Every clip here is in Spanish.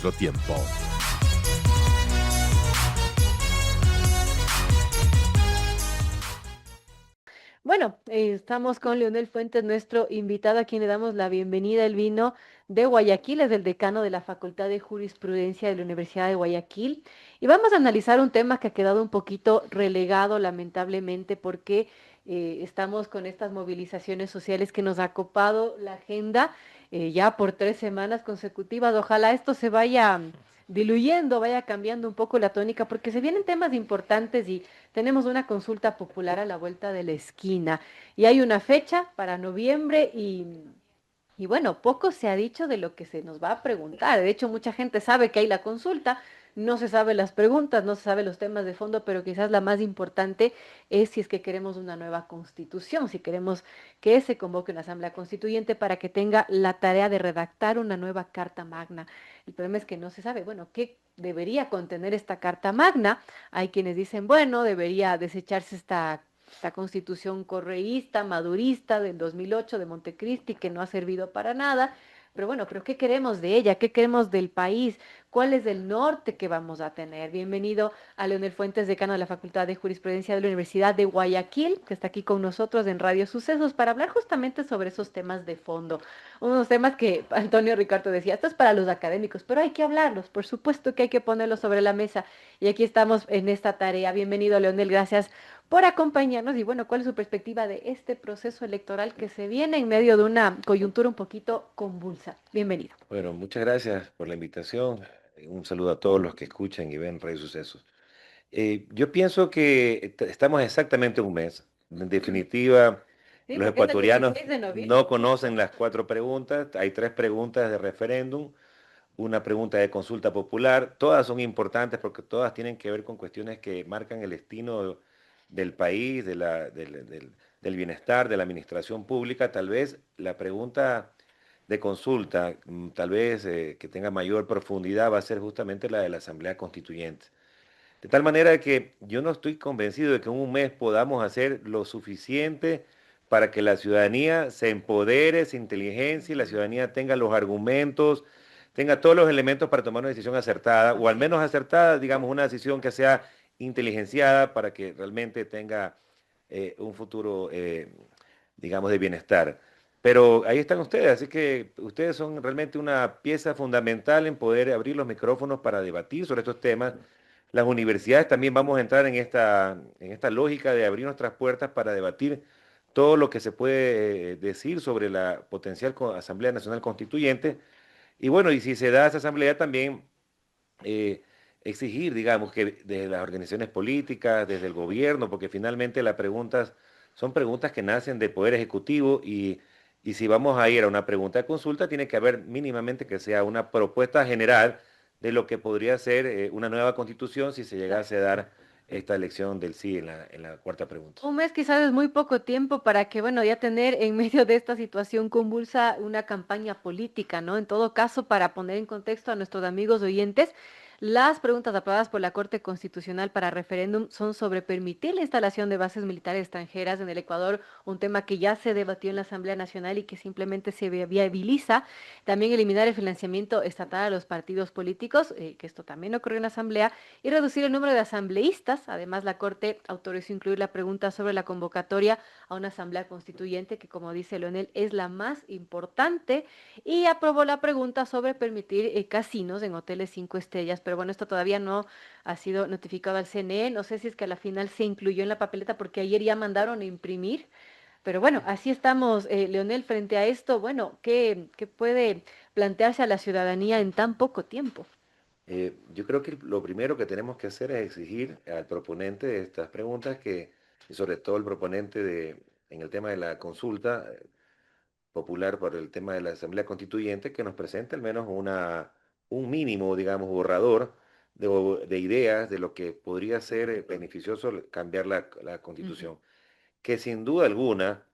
Nuestro tiempo. Bueno, estamos con Leonel Fuentes, nuestro invitado, a quien le damos la bienvenida. Él vino de Guayaquil, es el decano de la Facultad de Jurisprudencia de la Universidad de Guayaquil. Y vamos a analizar un tema que ha quedado un poquito relegado, lamentablemente, porque estamos con estas movilizaciones sociales que nos ha copado la agenda ya por 3 semanas consecutivas. Ojalá esto se vaya diluyendo, vaya cambiando un poco la tónica, porque se vienen temas importantes y tenemos una consulta popular a la vuelta de la esquina y hay una fecha para noviembre y bueno, poco se ha dicho de lo que se nos va a preguntar. De hecho, mucha gente sabe que hay la consulta, no se sabe las preguntas, no se sabe los temas de fondo, pero quizás la más importante es si es que queremos una nueva constitución, si queremos que se convoque una asamblea constituyente para que tenga la tarea de redactar una nueva carta magna. El problema es que no se sabe, bueno, qué debería contener esta carta magna. Hay quienes dicen, bueno, debería desecharse esta constitución correísta, madurista del 2008 de Montecristi, que no ha servido para nada. Pero bueno, ¿pero qué queremos de ella? ¿Qué queremos del país? ¿Cuál es el norte que vamos a tener? Bienvenido a Leonel Fuentes, decano de la Facultad de Jurisprudencia de la Universidad de Guayaquil, que está aquí con nosotros en Radio Sucesos para hablar justamente sobre esos temas de fondo. Unos temas que Antonio Ricardo decía, esto es para los académicos, pero hay que hablarlos, por supuesto que hay que ponerlos sobre la mesa. Y aquí estamos en esta tarea. Bienvenido, Leonel, gracias por acompañarnos y bueno, ¿cuál es su perspectiva de este proceso electoral que se viene en medio de una coyuntura un poquito convulsa? Bienvenido. Bueno, muchas gracias por la invitación. Un saludo a todos los que escuchan y ven Radio Sucesos. Yo pienso que estamos exactamente un mes. En definitiva, Sí, los porque es el ecuatorianos 16 de noviembre. no conocen las cuatro preguntas. Hay tres preguntas de referéndum, una pregunta de consulta popular. Todas son importantes porque todas tienen que ver con cuestiones que marcan el destino del país, del bienestar, de la administración pública. Tal vez la pregunta de consulta, tal vez que tenga mayor profundidad, va a ser justamente la de la Asamblea Constituyente. De tal manera que yo no estoy convencido de que en un mes podamos hacer lo suficiente para que la ciudadanía se empodere, se inteligencia y la ciudadanía tenga los argumentos, tenga todos los elementos para tomar una decisión acertada, o al Así es. menos acertada, digamos, una decisión que sea inteligenciada para que realmente tenga un futuro, digamos, de bienestar. Pero ahí están ustedes, así que ustedes son realmente una pieza fundamental en poder abrir los micrófonos para debatir sobre estos temas. Las universidades también vamos a entrar en esta lógica de abrir nuestras puertas para debatir todo lo que se puede decir sobre la potencial Asamblea Nacional Constituyente. Y bueno, y si se da esa asamblea también eh, exigir, digamos, que desde las organizaciones políticas, desde el gobierno, porque finalmente las preguntas son preguntas que nacen del Poder Ejecutivo y si vamos a ir a una pregunta de consulta, tiene que haber mínimamente que sea una propuesta general de lo que podría ser una nueva constitución si se llegase a dar esta elección del sí en la cuarta pregunta. Un mes quizás es muy poco tiempo para que, bueno, ya tener en medio de esta situación convulsa una campaña política, ¿no? En todo caso, para poner en contexto a nuestros amigos oyentes, las preguntas aprobadas por la Corte Constitucional para referéndum son sobre permitir la instalación de bases militares extranjeras en el Ecuador, un tema que ya se debatió en la Asamblea Nacional y que simplemente se viabiliza. También eliminar el financiamiento estatal a los partidos políticos, que esto también ocurrió en la Asamblea, y reducir el número de asambleístas. Además, la Corte autorizó incluir la pregunta sobre la convocatoria a una asamblea constituyente, que como dice Leonel, es la más importante, y aprobó la pregunta sobre permitir casinos en hoteles 5 estrellas. Pero bueno, esto todavía no ha sido notificado al CNE. No sé si es que a la final se incluyó en la papeleta porque ayer ya mandaron a imprimir. Pero bueno, así estamos, Leonel, frente a esto. Bueno, ¿qué puede plantearse a la ciudadanía en tan poco tiempo? Yo creo que lo primero que tenemos que hacer es exigir al proponente de estas preguntas y sobre todo el proponente en el tema de la consulta popular por el tema de la Asamblea Constituyente, que nos presente al menos un mínimo, digamos, borrador de ideas de lo que podría ser beneficioso cambiar la Ujú. Constitución, que sin duda alguna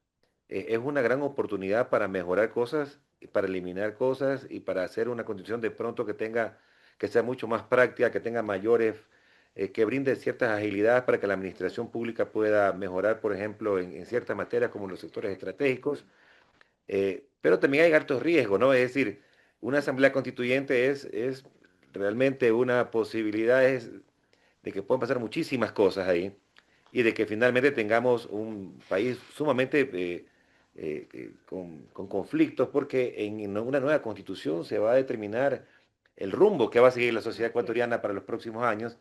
es una gran oportunidad para mejorar cosas, para eliminar cosas y para hacer una Constitución de pronto que sea mucho más práctica, que tenga mayores, que brinde ciertas agilidades para que la administración pública pueda mejorar, por ejemplo, en ciertas materias como los sectores estratégicos, pero también hay altos riesgos, ¿no? Es decir, una asamblea constituyente es realmente una posibilidad es de que puedan pasar muchísimas cosas ahí y de que finalmente tengamos un país sumamente con conflictos, porque en una nueva constitución se va a determinar el rumbo que va a seguir la sociedad Así es. ecuatoriana para los próximos años,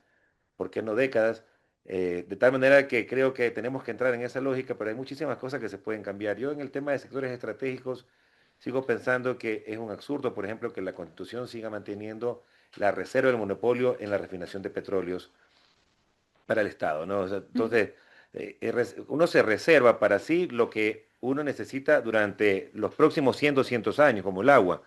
por qué no décadas, de tal manera que creo que tenemos que entrar en esa lógica, pero hay muchísimas cosas que se pueden cambiar. Yo en el tema de sectores estratégicos sigo pensando que es un absurdo, por ejemplo, que la Constitución siga manteniendo la reserva del monopolio en la refinación de petróleos para el Estado, ¿no? O sea, entonces, uno se reserva para sí lo que uno necesita durante los próximos 100, 200 años, como el agua,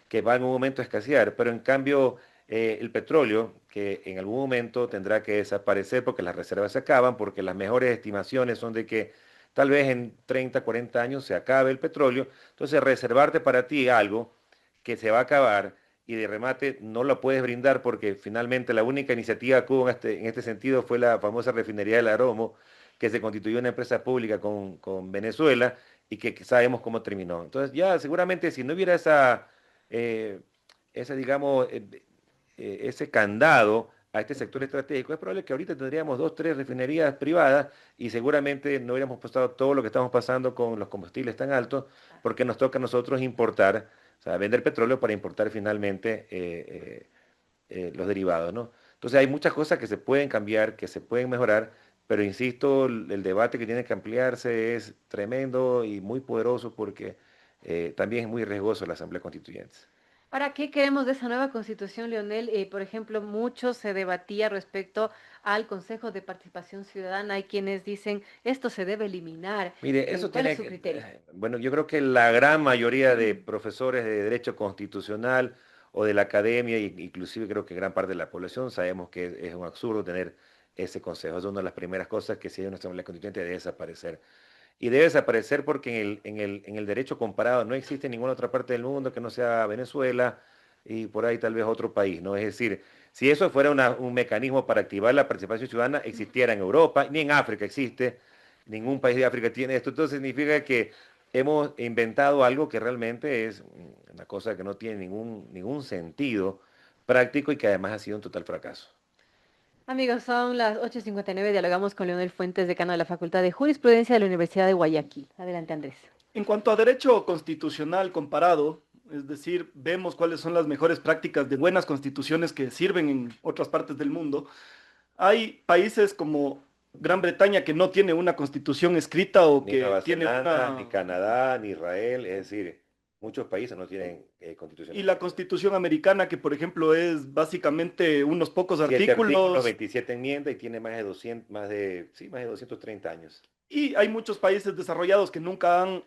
que va en un momento a escasear, pero en cambio el petróleo, que en algún momento tendrá que desaparecer porque las reservas se acaban, porque las mejores estimaciones son de que tal vez en 30, 40 años se acabe el petróleo, entonces reservarte para ti algo que se va a acabar y de remate no lo puedes brindar porque finalmente la única iniciativa que hubo en este sentido fue la famosa refinería del Aromo, que se constituyó una empresa pública con Venezuela y que sabemos cómo terminó. Entonces ya seguramente si no hubiera eh, digamos, ese candado a este sector estratégico, es probable que ahorita tendríamos dos, tres refinerías privadas y seguramente no hubiéramos pasado todo lo que estamos pasando con los combustibles tan altos, porque nos toca a nosotros importar, o sea, vender petróleo para importar finalmente los derivados, ¿no? Entonces hay muchas cosas que se pueden cambiar, que se pueden mejorar, pero insisto, el debate que tiene que ampliarse es tremendo y muy poderoso porque también es muy riesgoso la Asamblea Constituyente. Ahora, ¿qué queremos de esa nueva constitución, Leonel? Por ejemplo, mucho se debatía respecto al Consejo de Participación Ciudadana. Hay quienes dicen esto se debe eliminar. Mire, eso ¿Cuál es tiene su que, criterio? bueno, yo creo que la gran mayoría de profesores de Derecho Constitucional o de la academia, inclusive creo que gran parte de la población, sabemos que es un absurdo tener ese consejo. Es una de las primeras cosas que si hay una Asamblea Constituyente debe desaparecer. Y debe desaparecer porque en el derecho comparado no existe ninguna otra parte del mundo que no sea Venezuela y por ahí tal vez otro país, ¿no? Es decir, si eso fuera un mecanismo para activar la participación ciudadana, existiera en Europa, ni en África existe, ningún país de África tiene esto, entonces significa que hemos inventado algo que realmente es una cosa que no tiene ningún sentido práctico y que además ha sido un total fracaso. Amigos, son las 8:59. Dialogamos con Leonel Fuentes, decano de la Facultad de Jurisprudencia de la Universidad de Guayaquil. Adelante, Andrés. En cuanto a derecho constitucional comparado, es decir, vemos cuáles son las mejores prácticas de buenas constituciones que sirven en otras partes del mundo. Hay países como Gran Bretaña que no tiene una constitución escrita o Ni que Nueva tiene Zelanda, ni una... Canadá, ni Israel, es decir, muchos países no tienen constitución Y la escrita. constitución americana, que por ejemplo es básicamente unos pocos 7 artículos, artículos. 27 enmiendas y tiene más de 200, sí, más de 230 años. Y hay muchos países desarrollados que nunca han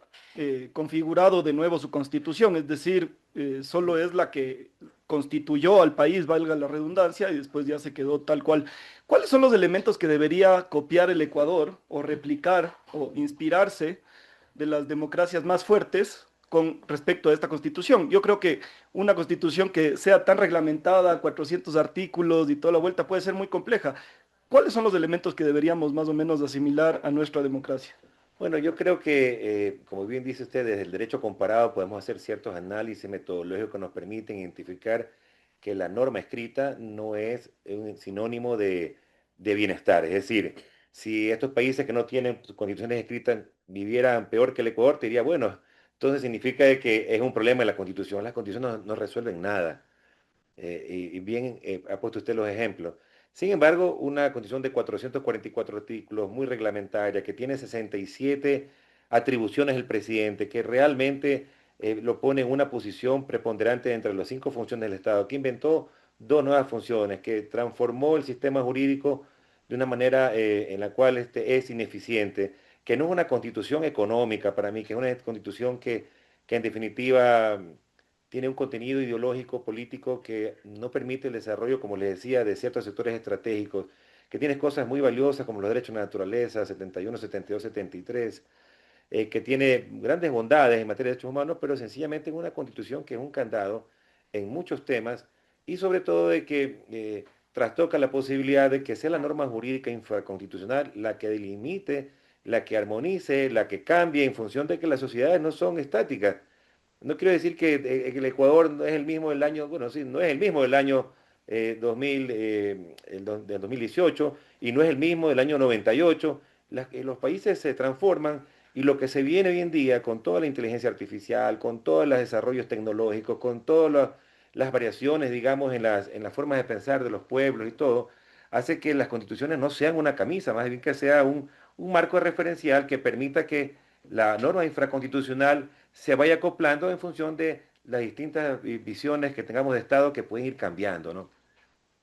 configurado de nuevo su constitución, es decir, solo es la que constituyó al país, valga la redundancia, y después ya se quedó tal cual. ¿Cuáles son los elementos que debería copiar el Ecuador o replicar o inspirarse de las democracias más fuertes con respecto a esta constitución? Yo creo que una constitución que sea tan reglamentada, 400 artículos y toda la vuelta puede ser muy compleja. ¿Cuáles son los elementos que deberíamos más o menos asimilar a nuestra democracia? Bueno, yo creo que, como bien dice usted, desde el derecho comparado podemos hacer ciertos análisis metodológicos que nos permiten identificar que la norma escrita no es un sinónimo de bienestar. Es decir, si estos países que no tienen sus constituciones escritas vivieran peor que el Ecuador, te diría, bueno, entonces significa de que es un problema en la constitución. Las constituciones no resuelven nada. Y bien ha puesto usted los ejemplos. Sin embargo, una constitución de 444 artículos, muy reglamentaria, que tiene 67 atribuciones del presidente, que realmente lo pone en una posición preponderante entre las 5 funciones del Estado, que inventó dos nuevas funciones, que transformó el sistema jurídico de una manera en la cual es ineficiente, que no es una constitución económica para mí, que es una constitución que en definitiva tiene un contenido ideológico, político, que no permite el desarrollo, como les decía, de ciertos sectores estratégicos, que tiene cosas muy valiosas como los derechos de la naturaleza, 71, 72, 73, que tiene grandes bondades en materia de derechos humanos, pero sencillamente en una constitución que es un candado en muchos temas y sobre todo de que trastoca la posibilidad de que sea la norma jurídica infraconstitucional la que delimite, la que armonice, la que cambie en función de que las sociedades no son estáticas. No quiero decir que el Ecuador no es el mismo del año, bueno, sí, no es el mismo del año del 2018 y no es el mismo del año 98. Los países se transforman y lo que se viene hoy en día con toda la inteligencia artificial, con todos los desarrollos tecnológicos, con todas las variaciones, digamos, en las formas de pensar de los pueblos y todo, hace que las constituciones no sean una camisa, más bien que sea un marco referencial que permita que la norma infraconstitucional se vaya acoplando en función de las distintas visiones que tengamos de Estado que pueden ir cambiando, ¿no?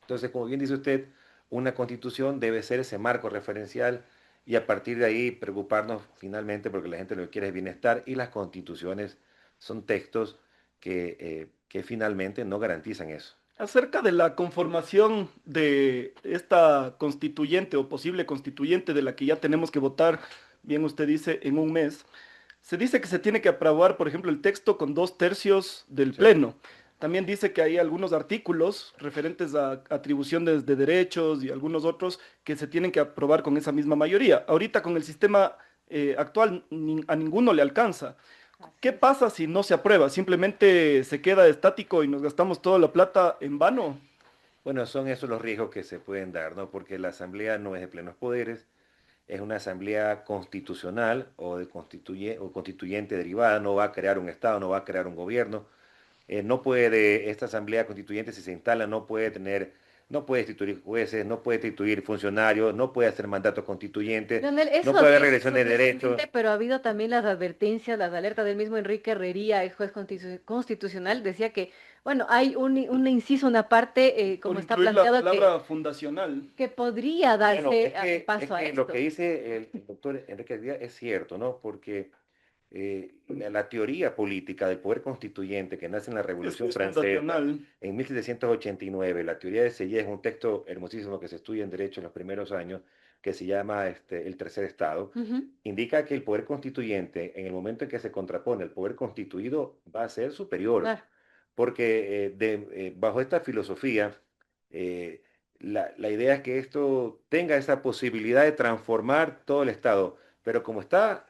Entonces, como bien dice usted, una constitución debe ser ese marco referencial y a partir de ahí preocuparnos finalmente porque la gente lo que quiere es bienestar y las constituciones son textos que finalmente no garantizan eso. Acerca de la conformación de esta constituyente o posible constituyente de la que ya tenemos que votar, bien usted dice, en un mes, se dice que se tiene que aprobar, por ejemplo, el texto con 2/3 del Sí. Pleno. También dice que hay algunos artículos referentes a atribuciones de derechos y algunos otros que se tienen que aprobar con esa misma mayoría. Ahorita con el sistema actual a ninguno le alcanza. Así ¿Qué es. pasa si no se aprueba? ¿Simplemente se queda estático y nos gastamos toda la plata en vano? Bueno, son esos los riesgos que se pueden dar, ¿no? Porque la Asamblea no es de plenos poderes, es una asamblea constitucional o constituyente derivada, no va a crear un Estado, no va a crear un gobierno. No puede, esta asamblea constituyente, si se instala, no puede destituir jueces, no puede destituir funcionarios, no puede hacer mandatos constituyentes, Leonel, no eso puede haber dice regresión de derechos. supuestamente, pero ha habido también las advertencias, las alertas del mismo Enrique Herrería, ex juez constitucional, decía que, bueno, hay un inciso, una parte, Por como está incluir la planteado, palabra fundacional. que podría Bueno, darse es paso a que lo que esto. dice el doctor Enrique Díaz es cierto, ¿no? Porque la teoría política del poder constituyente que nace en la Revolución Es Francesa fundacional. en 1789, la teoría de Sellés es un texto hermosísimo que se estudia en Derecho en los primeros años, que se llama el Tercer Estado, Ujú, indica que el poder constituyente, en el momento en que se contrapone al poder constituido, va a ser superior, claro. porque bajo esta filosofía, eh, la idea es que esto tenga esa posibilidad de transformar todo el Estado. Pero como esta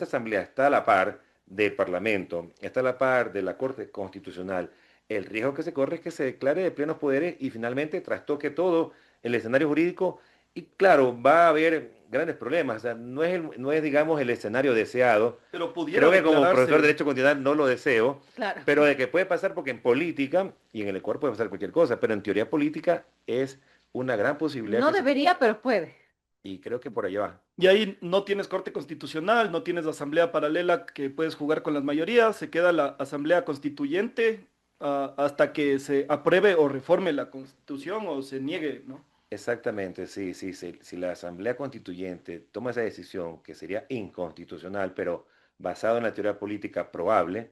asamblea está a la par del Parlamento, está a la par de la Corte Constitucional, el riesgo que se corre es que se declare de plenos poderes y finalmente trastoque todo el escenario jurídico. Y claro, va a haber grandes problemas. O sea, no es, digamos, el escenario deseado. Pero pudiera Creo que como profesor de declararse, Derecho Constitucional no lo deseo, Claro. pero de que puede pasar porque en política y en el Ecuador puede pasar cualquier cosa, pero en teoría política es una gran posibilidad No que se... debería, pero puede. Y creo que por allá va. y ahí no tienes corte constitucional, no tienes asamblea paralela que puedes jugar con las mayorías, se queda la asamblea constituyente hasta que se apruebe o reforme la constitución o se niegue, ¿no? Exactamente, sí, sí, sí. Si la Asamblea Constituyente toma esa decisión, que sería inconstitucional, pero basado en la teoría política probable,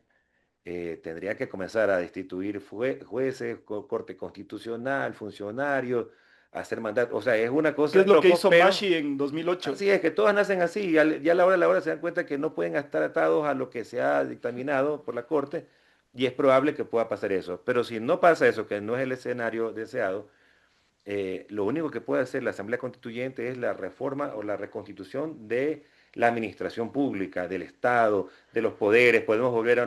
tendría que comenzar a destituir jueces, corte constitucional, funcionarios, hacer mandatos. O sea, es una ¿Qué cosa es de lo que locos, hizo pero Mashi en 2008? así es que todas nacen así. Y ya a la hora de la hora se dan cuenta que no pueden estar atados a lo que se ha dictaminado por la Corte y es probable que pueda pasar eso. Pero si no pasa eso, que no es el escenario deseado, lo único que puede hacer la Asamblea Constituyente es la reforma o la reconstitución de la administración pública, del Estado, de los poderes. Podemos volver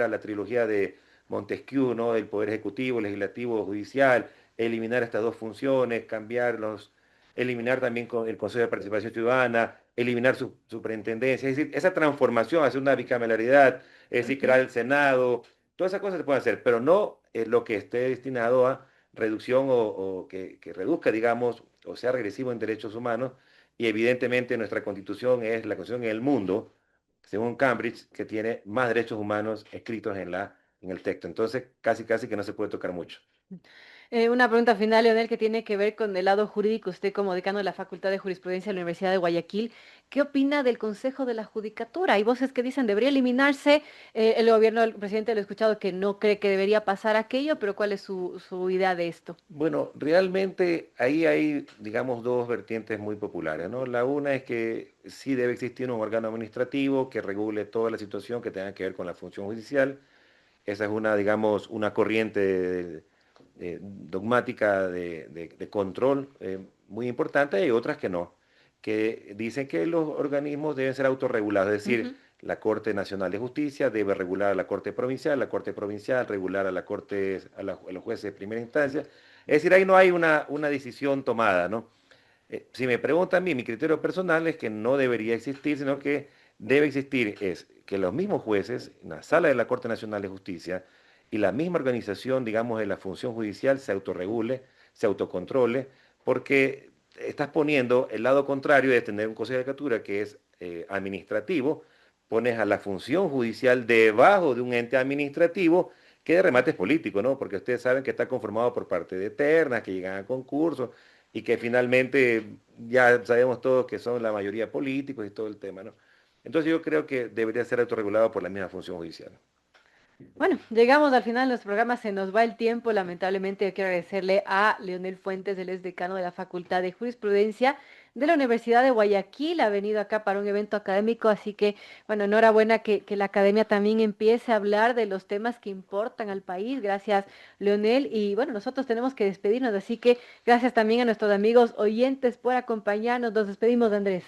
a la trilogía de Montesquieu, ¿no? El poder ejecutivo, legislativo, judicial, eliminar estas dos funciones, eliminar también el Consejo de Participación Ciudadana, eliminar su superintendencia, es decir, esa transformación hacia una bicameralidad, es decir, crear Ujú. el Senado, todas esas cosas se pueden hacer, pero no lo que esté destinado a reducción o que reduzca, digamos, o sea regresivo en derechos humanos. Y evidentemente nuestra constitución es la constitución en el mundo, según Cambridge, que tiene más derechos humanos escritos en el texto. Entonces, casi, casi que no se puede tocar mucho. Una pregunta final, Leonel, que tiene que ver con el lado jurídico. Usted, como decano de la Facultad de Jurisprudencia de la Universidad de Guayaquil, ¿qué opina del Consejo de la Judicatura? Hay voces que dicen debería eliminarse. El gobierno del presidente lo he escuchado que no cree que debería pasar aquello, pero ¿cuál es su idea de esto? Bueno, realmente ahí hay, digamos, dos vertientes muy populares, ¿no? La una es que sí debe existir un órgano administrativo que regule toda la situación que tenga que ver con la función judicial. Esa es una, digamos, una corriente dogmática de control muy importante y otras que no, que dicen que los organismos deben ser autorregulados, es decir, Ujú. la Corte Nacional de Justicia debe regular a la Corte Provincial regular a la Corte, a los jueces de primera instancia. Es decir, ahí no hay una decisión tomada, ¿no? Si me preguntan a mí, mi criterio personal es que no debería existir, sino que debe existir es que los mismos jueces, en la sala de la Corte Nacional de Justicia y la misma organización, digamos, de la función judicial se autorregule, se autocontrole, porque estás poniendo el lado contrario de tener un Consejo de Judicatura que es administrativo, pones a la función judicial debajo de un ente administrativo que de remate es político, ¿no? Porque ustedes saben que está conformado por parte de ternas, que llegan a concursos y que finalmente ya sabemos todos que son la mayoría políticos y todo el tema, ¿no? Entonces yo creo que debería ser autorregulado por la misma función judicial. Bueno, llegamos al final de nuestro programa, se nos va el tiempo. Lamentablemente, yo quiero agradecerle a Leonel Fuentes, él es decano de la Facultad de Jurisprudencia de la Universidad de Guayaquil. Ha venido acá para un evento académico, así que, bueno, enhorabuena que la academia también empiece a hablar de los temas que importan al país. Gracias, Leonel. Y bueno, nosotros tenemos que despedirnos, así que gracias también a nuestros amigos oyentes por acompañarnos. Nos despedimos, Andrés.